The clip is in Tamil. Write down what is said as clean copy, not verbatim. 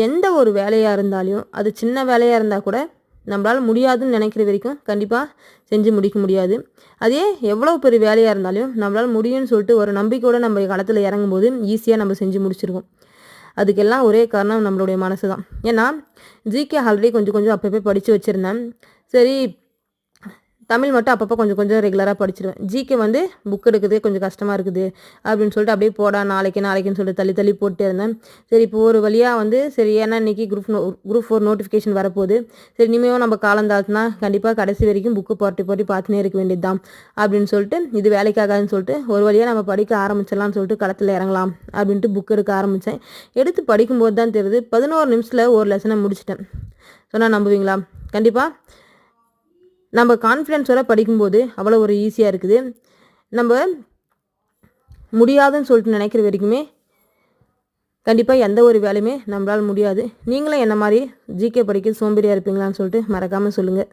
எந்த ஒரு வேலையாக இருந்தாலும் அது சின்ன வேலையாக இருந்தால் கூட நம்மளால் முடியாதுன்னு நினைக்கிற வரைக்கும் கண்டிப்பாக செஞ்சு முடிக்க முடியாது. அதே எவ்வளோ பெரிய வேலையாக இருந்தாலும் நம்மளால் முடியும்னு சொல்லிட்டு ஒரு நம்பிக்கையோடு நம்ம களத்தில் இறங்கும்போது ஈஸியாக நம்ம செஞ்சு முடிச்சிருவோம். அதுக்கெல்லாம் ஒரே காரணம் நம்மளுடைய மனசு தான். ஏன்னா ஜிகே ஆல்ரெடி கொஞ்சம் கொஞ்சம் அப்பப்போ படித்து வச்சுருந்தேன். சரி, தமிழ் மட்டும் அப்பப்போ கொஞ்சம் கொஞ்சம் ரெகுலராக படிச்சிடுவேன். ஜிகே வந்து புக் எடுக்கிறதே கொஞ்சம் கஷ்டமாக இருக்குது அப்படின்னு சொல்லிட்டு அப்படியே போடா நாளைக்குன்னு சொல்லிட்டு தள்ளி தள்ளி போட்டே இருந்தேன். சரி, இப்போ ஒரு வழியாக வந்து சரி, ஏன்னா இன்றைக்கி குரூப் 4 நோட்டிஃபிகேஷன் வரப்போகுது. சரி, இனிமேல் நம்ம காலந்தாழ்த்தினா கண்டிப்பாக கடைசி வரைக்கும் புக்கு போட்டி பார்த்துனே இருக்க வேண்டியது தான் அப்படின்னு சொல்லிட்டு, இது வேலைக்காகாதுன்னு சொல்லிட்டு ஒரு வழியாக நம்ம படிக்க ஆரம்பிச்சிடலாம்னு சொல்லிட்டு களத்தில் இறங்கலாம் அப்படின்ட்டு புக் எடுக்க ஆரம்பித்தேன். எடுத்து படிக்கும்போது தான் தெரியுது 11 நிமிஷத்தில் ஒரு லெசனை முடிச்சிட்டேன். சொன்னால் நம்புவீங்களா? கண்டிப்பாக நம்ம கான்ஃபிடென்ஸோடு படிக்கும்போது அவ்வளோ ஒரு ஈஸியாக இருக்குது. நம்ம முடியாதுன்னு சொல்லிட்டு நினைக்கிற வரைக்குமே கண்டிப்பாக எந்த ஒரு வேலையுமே நம்மளால் முடியாது. நீங்களும் என்ன மாதிரி ஜிகே படிக்க சோம்பேறியாக இருப்பீங்களான்னு சொல்லிட்டு மறக்காமல் சொல்லுங்கள்.